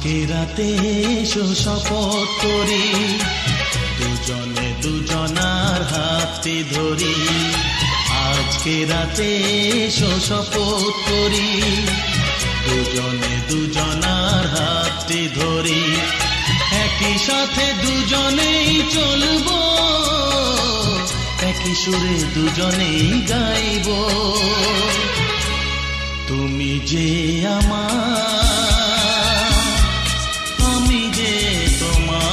আজকে রাতে এসো শপথ করি, দুজনে দুজনার হাতে ধরি। আজকে রাতে এসো শপথ করি, দুজনে দুজনার হাতে ধরি। একই সাথে দুজনেই চলবো, একই সুরে দুজনেই গাইব। তুমি যে আমার, আমি যে তোমার।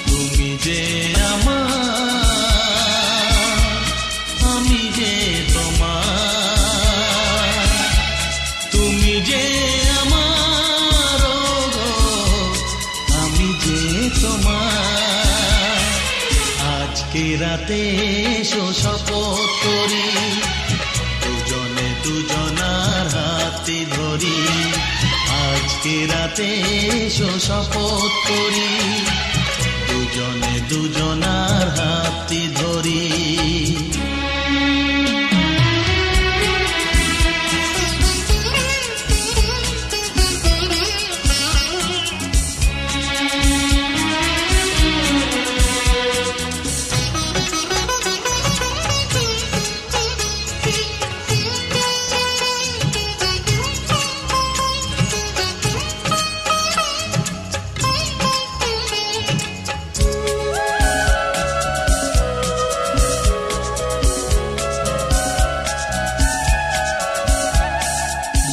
তুমি যে আমার, আমি যে তোমার। তুমি যে আমার, আমি যে তোমার। আজকে রাতে এসো শপথ করি, দুজনে দুজনার হাতে ধরি। আজকে রাতে এসো শপথ করি, দুজনে দুজনার হাতে ধরি।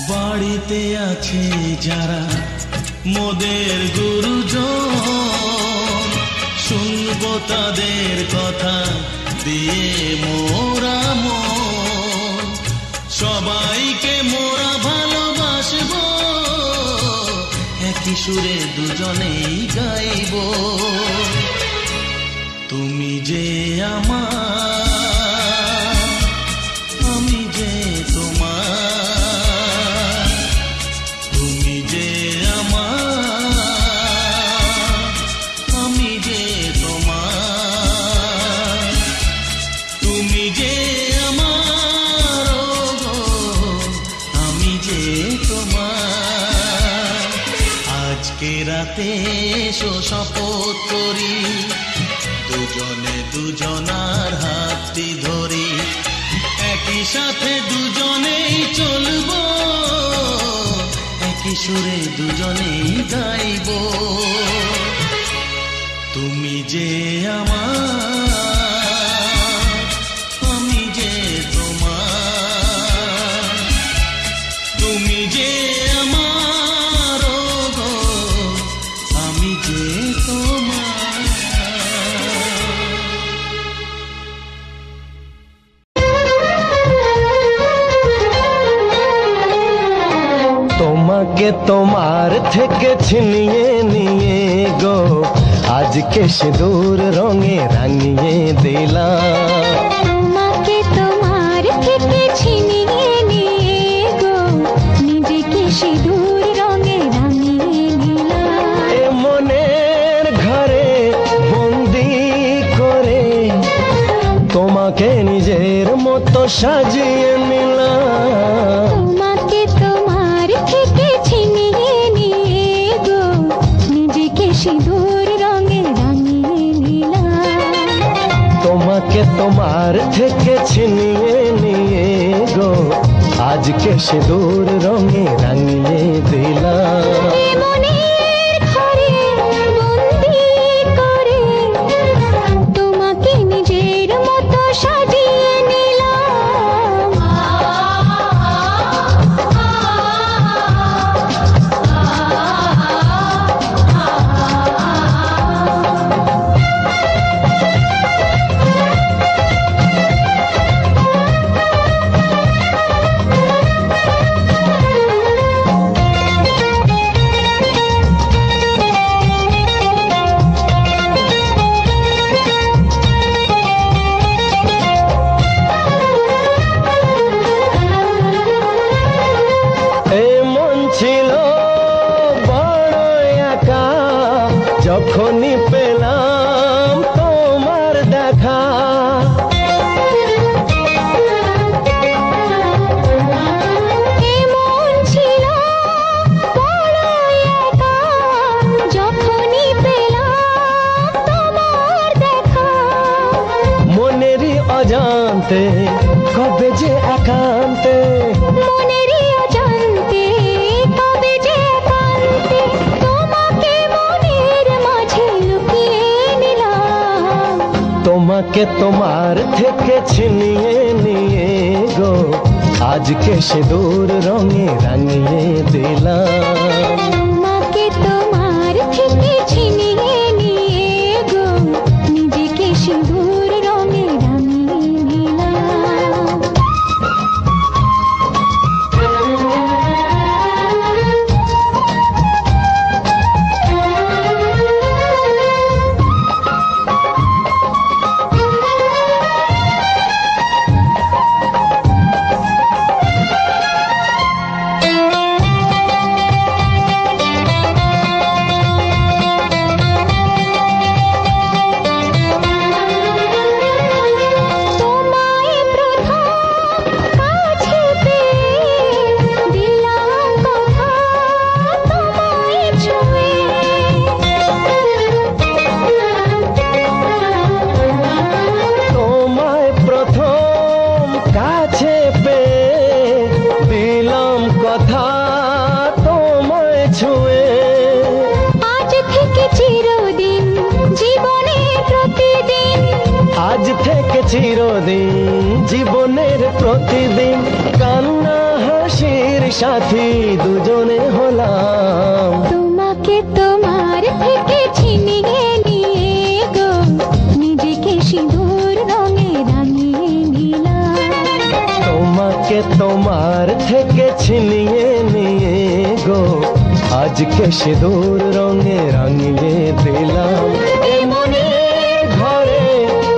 বাড়িতে আছে যারা মোদের গুরুজন, শুনবো তাদের কথা দিয়ে মোরা মন। সবাইকে মোরা ভালোবাসবো, একই সুরে দুজনেই গাইব। তুমি যে আমার, আমি যে তোমার। তুমি যে আমার, আমি যে তোমার। তুমি যে আমার, আমি যে তোমার। আজকে রাতে এসো শপথ করি, দুজনে দুজনার হাতটি ধরি। একই সাথে দুজনেই চলবো, একই সুরে দুজনেই গাইব। তুমি যে আমার, আমি যে তোমার। তুমি যে আমার, আমি যে তোমার। তোমাকে তোমার থেকে ছিনিয়ে নিয়ে গো, আজকে সিঁদুর রঙে রাঙিয়ে দিলাম। তোমাকে তোমার থেকে ছিনিয়ে নিয়ে গো, নিজেকে সিঁদুর রঙে রাঙিয়ে নিলাম। এ মনের ঘরে বন্দি করে তোমাকে নিজের মতো সাজিয়ে নিলাম। তোমাকে তোমার থেকে ছিনিয়ে নিয়ে গো, নিজেকে সিঁদুর রঙে রাঙিয়ে নিলাম। তোমাকে তোমার থেকে ছিনিয়ে নিয়ে গো, আজকে সিঁদুর রঙে রাঙিয়ে দিলাম। এ মনের ঘরে বন্দি করে তোমাকে নিজের মতো সাজিয়ে নিলাম। অজান্তে মনেরই অজান্তে কবে যে একান্তে তোমাকে মনের মাঝে লুকিয়ে নিলাম। তোমাকে তোমার থেকে ছিনিয়ে নিয়ে গো আজকে সিঁদুর রঙে রাঙিয়ে দিলাম। তোমাকে তোমার থেকে ছিনিয়ে নিয়ে গো নিজেকে সিঁদুর রঙে রাঙিয়ে নিলাম। তোমায় প্রথম কাছে পেয়ে দিলাম কথা তোমায় ছুঁয়ে। তোমায় প্রথম কাছে পেয়ে দিলাম কথা তোমায় ছুঁয়ে। আজ থেকে চিরদিন জীবনে প্রতিদিন আজ থেকে চিরদিন জীবনের প্রতিদিন কান্না হাসির সাথী দুজনে হলাম। তোমাকে তোমার থেকে ছিনিয়ে নিয়ে গো নিজেকে সিঁদুর রঙে রাঙিয়ে নিলাম। তোমাকে তোমার থেকে ছিনিয়ে নিয়ে গো আজকে সিঁদুর রঙে রাঙিয়ে দিলাম। এমনি ঘরে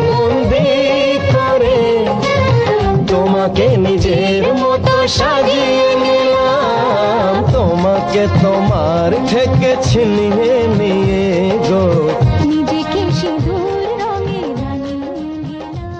বন্দি করে তোমাকে নিজের মতো সাজিয়ে নিলাম। তোমাকে তোমার থেকে ছিনিয়ে নিয়ে গো নিজেকে সিঁদুর রঙে রাঙিয়ে নিলাম।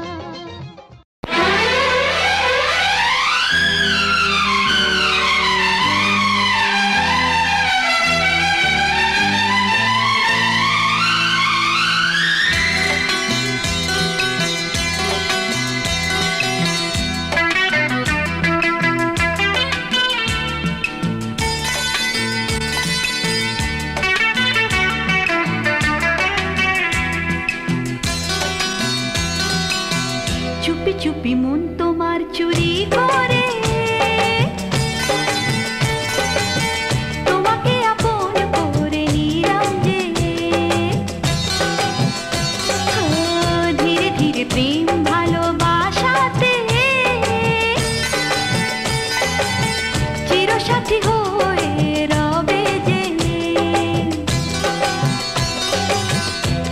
চুপি চুপি মন তোমার চুরি করে তোমাকে আপন করে নিলাম যে। ধীরে ধীরে প্রেম ভালোবাসাতে চিরসাথী হয়ে রবে যে।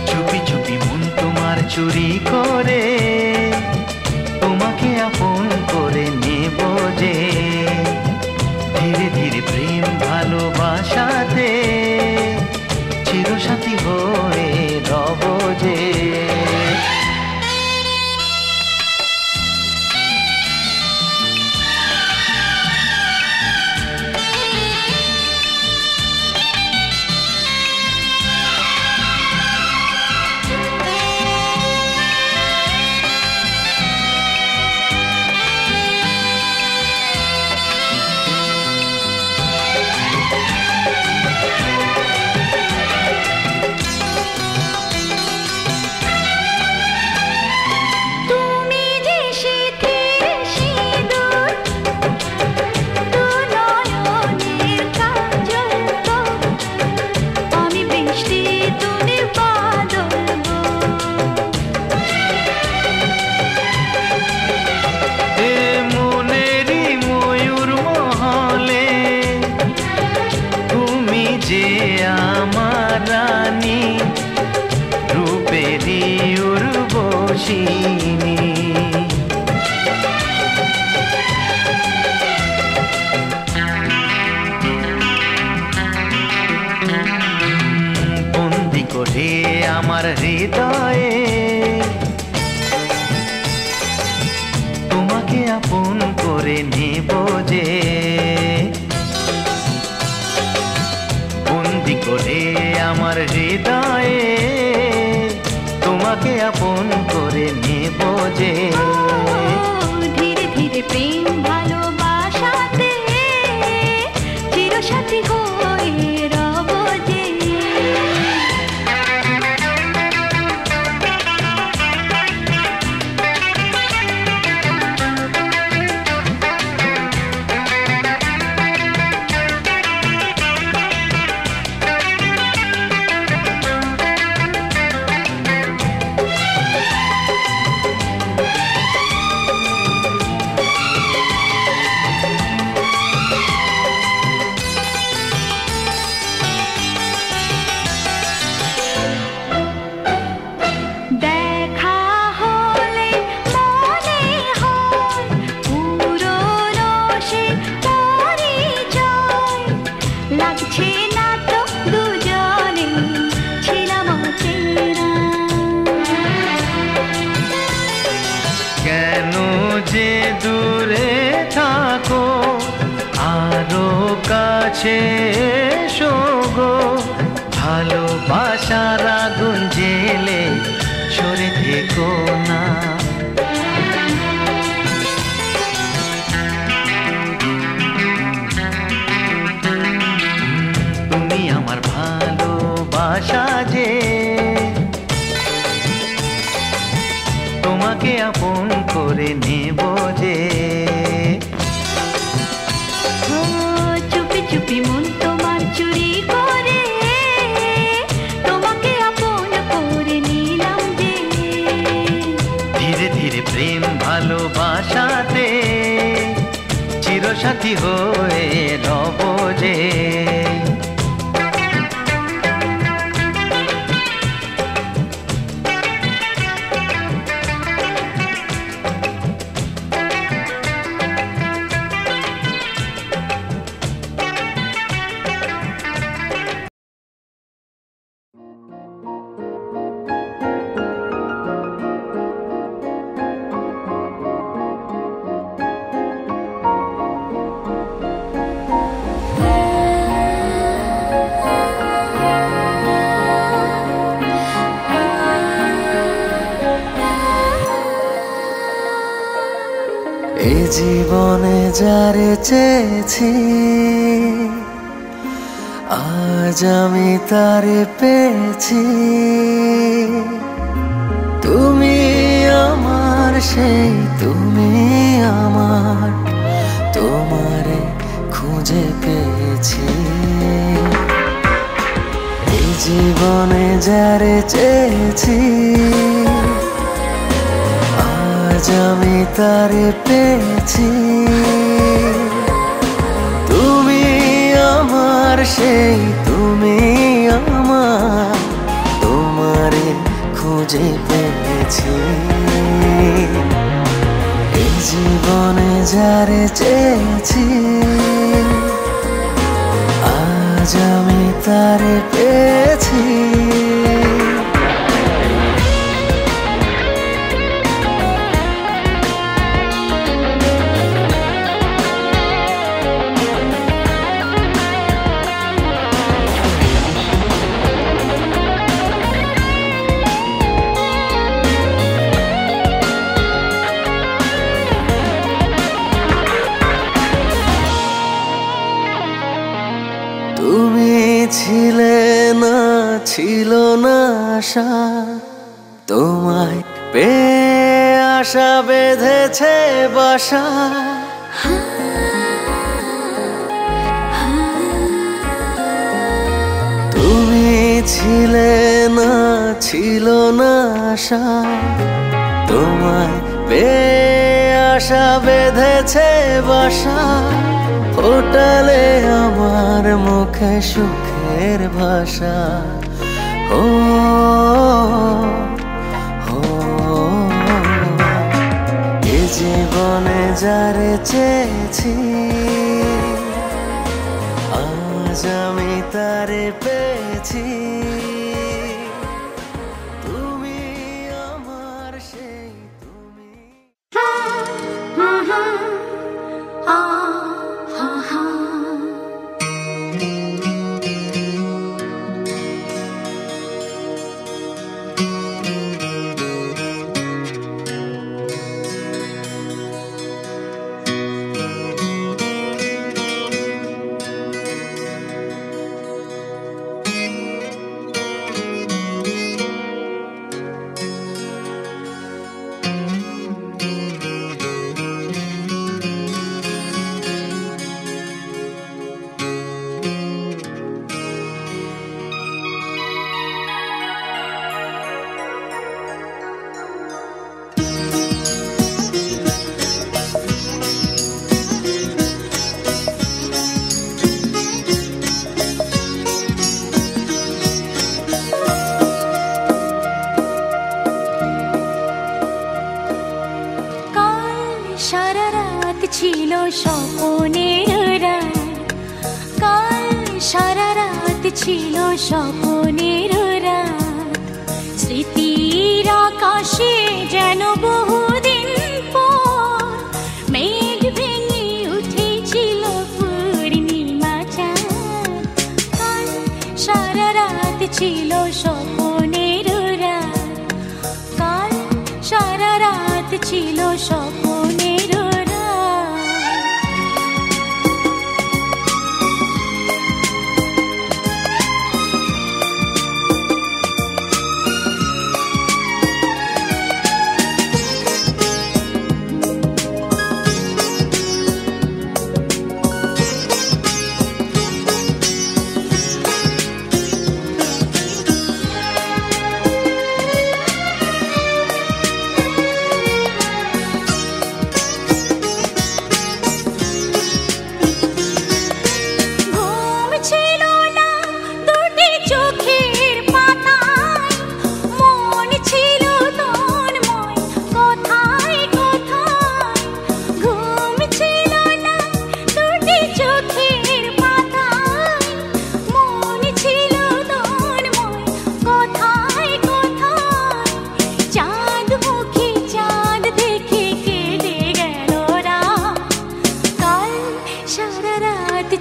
চুপি চুপি মন তোমার চুরি করে তোমাকে আপন করে নেব যে। ধীরে ধীরে প্রেম ভালোবাসাতে চিরসাথী হয়ে রব যে। তুমি যে শীতের সিঁদুর দু নয়নের কাজল গো আমি বৃষ্টি তুমি বাদল গো। এ মনেরই ময়ূর মহলে তুমি যে আমার রানী রূপেরই উর্বশিনী। বন্দি করে আমার হৃদয়ে তোমাকে আপন করে নেব যে। বন্দি করে আমার হৃদয়ে তোমাকে আপন করে নেব যে। ধীরে ধীরে প্রেম ভালো কাছে এসো গো, ভালোবাসার আগুন জেলে সরে থেকো না। তুমি আমার ভালোবাসা যে, তোমাকে আপন করে নেব যে। ও চুপি চুপি মন তোমার চুরি করে, তোমাকে আপন করে নিলাম যে। ধীরে ধীরে প্রেম ভালোবাসাতে চিরসাথী হয়ে রব যে। এ জীবনে যারে চেয়েছি, আজ আমি তারে পেয়েছি। তুমি আমার সেই, তুমি আমার, তোমারে খুঁজে পেয়েছি। এ জীবনে যারে চেয়েছি, আজ আমি তারে পেয়েছি। তুমি আমার সেই, তুমি আমার, তোমারে খুঁজে পেয়েছি। এই জীবনে যারে চেয়েছি, আজ আমি তারে পেয়েছি। তুমি ছিলে না, ছিল না আশা, তোমায় পেয়ে আশা বেঁধেছে বাসা। তুমি ছিলে না, ছিল না আশা, তোমায় পেয়ে আশা বেঁধেছে বাসা। ফোটালে আমার মুখে সুখের ভাষা। ও এ জীবনে যারে চেয়েছি, আজ আমি তারে পেয়েছি। তুমি আমার সেই, তুমি ছিল স্বপ্নের রাত, কাল সারা রাত ছিল স্বপ্নের রাত। স্মৃতির আকাশে যেন বহুদিন পর মেঘ ভেঙে উঠেছিল পূর্ণিমা চাঁদ। ছিল স্বপ্নের রাত।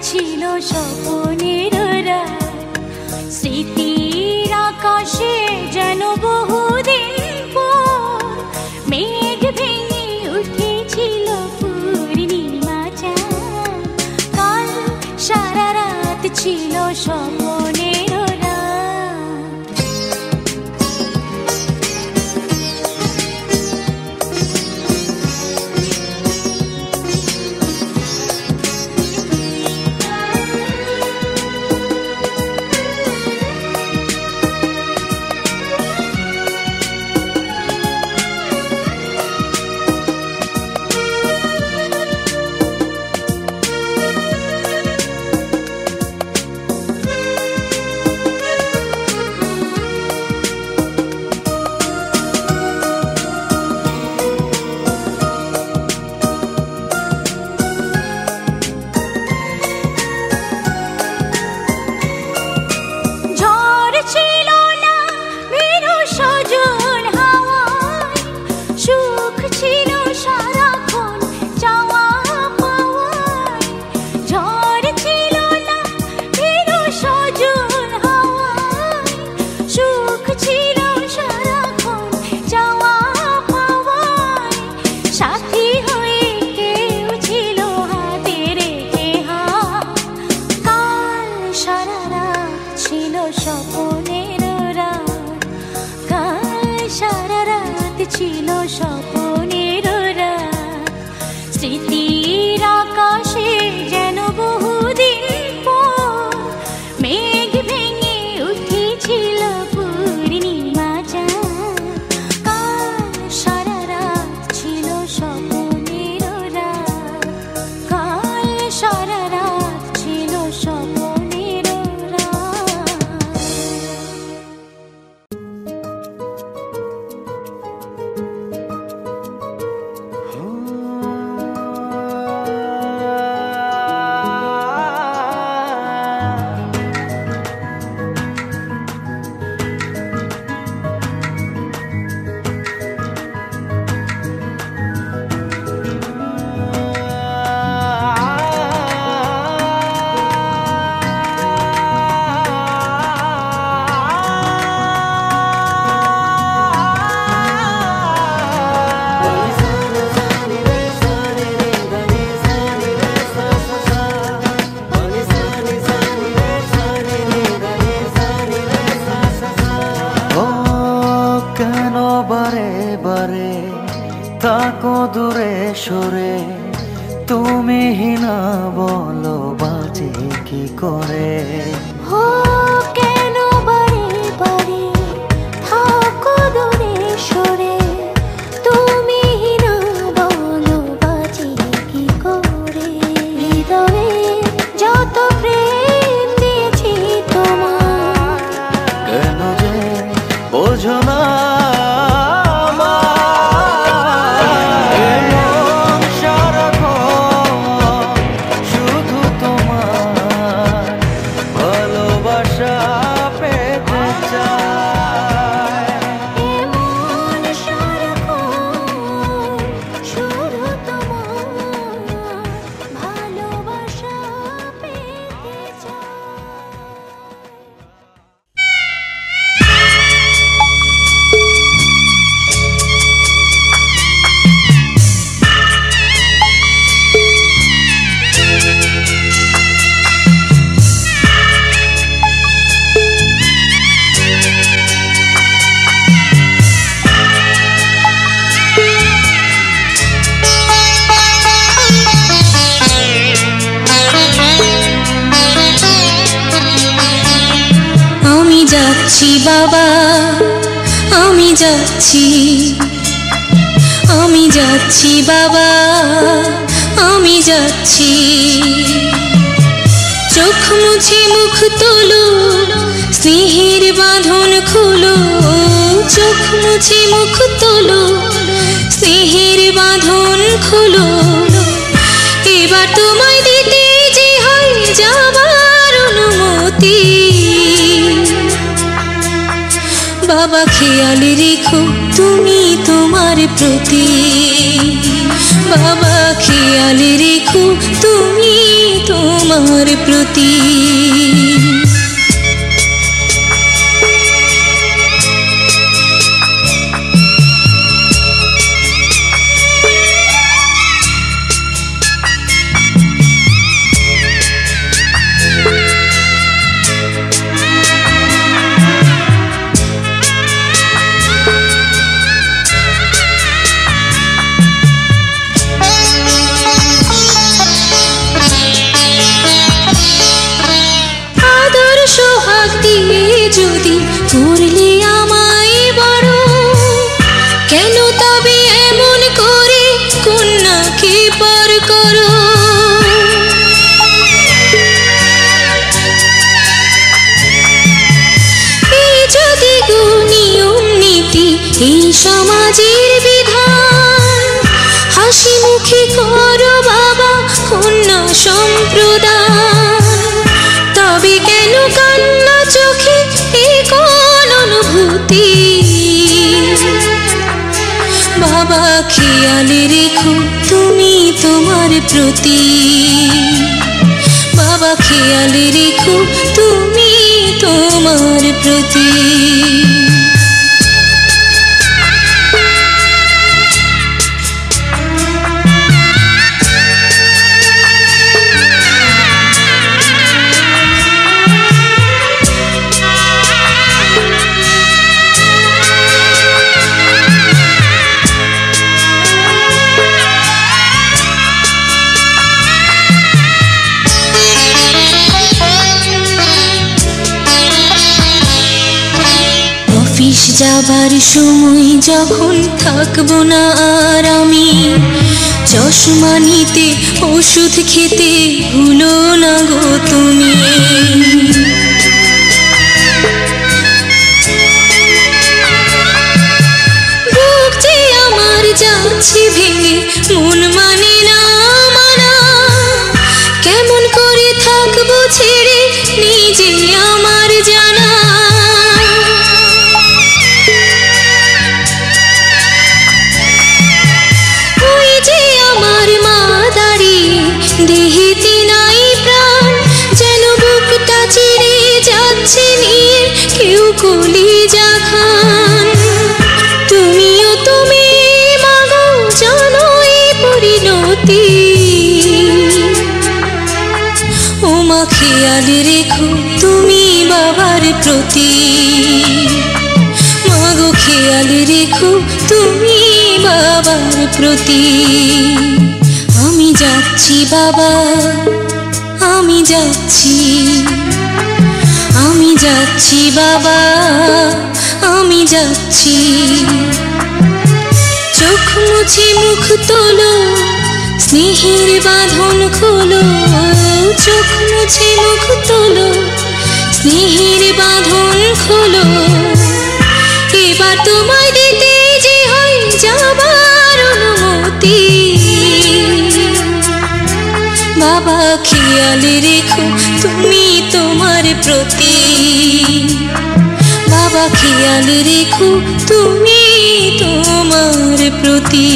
ছিল স্বপ্নের রাত, স্মৃতির আকাশে যেন বহুদিন পর মেঘ ভেঙে উঠেছিল পূর্ণিমা চাঁদ। কাল সারা রাত ছিল স্বপ্নের রাত। ছিল স্বপ্নের রাত, স্মৃতির আকাশে যেন বহুদিন পর মেঘ ভেঙে উঠেছিল পূর্ণিমা চাঁদ। কাল সারা রাত ছিল স্বপ্নের রাত, কাল সারা রাত ছিল স্বপ্নের রাত। তাকো দূরে সরে, তুমি হিনা বলো বাজে কি করে। ও কেন বারে বারে থাকো দূরে সরে, তুমি হিনা বলো বাজে কি করে। হৃদয়ে যত প্রেম দিয়েছি তোমার, কেন যে বোঝো না শুধু তোমার ভালোবাসা। যাচ্ছি বাবা, আমি যাচ্ছি, আমি যাচ্ছি বাবা, আমি যাচ্ছি। চোখ মুছে মুখ তোলো, স্নেহের বাঁধন খোলো, চোখ মুছে মুখ তোলো, স্নেহের বাঁধন খোলো। এবার তোমায় দিতে যে হয় যাবার অনুমতি। বাবা খেয়াল রেখো তুমি তোমার প্রতি, বাবা খেয়াল রেখো তুমি তোমার প্রতি। যদি করলে আমায় বড়, কেন তবে এমন করে কন্যাকে পর করো? এই যদি গো নিয়ম নীতি, এই সমাজের বিধান, হাসি মুখে করো বাবা কন্যা সম্প্রদান। তবে কেন কান্না চোখে এ কোন অনুভূতি? বাবা খেয়াল রেখো তুমি তোমার প্রতি, বাবা খেয়াল রেখো তুমি তোমার প্রতি। অফিস যাবার সময় যখন থাকবো না আর আমি, চশমা নিতে ওষুধ খেতে ভুলো না গো তুমি। বুক যে আমার যাচ্ছে ভেঙে, মন মানে না মানা, কেমন করে থাকবো ছেড়ে নিজে আমার জানা। দেহেতে নাই প্রাণ, যেন বুকটা চিরে যাচ্ছে নিয়ে কেউ কলিজা খান। তুমিও তুমি মাগো জানো এই পরিণতি। ও মা খেয়াল রেখো তুমি বাবার প্রতি, মাগো খেয়াল রেখো তুমি বাবার প্রতি। আমি যাচ্ছি বাবা, আমি যাচ্ছি, আমি যাচ্ছি বাবা, আমি যাচ্ছি। চোখ মুছে মুখ তোলো, স্নেহের বাঁধন খোলো, চোখ মুছে মুখ তোলো, স্নেহের বাঁধন খোলো। এবার তোমায় দিতে যে হয় যাবার অনুমতি। বাবা খেয়াল রেখো তুমি তোমার প্রতি, বাবা খেয়াল রেখো তুমি তোমার প্রতি।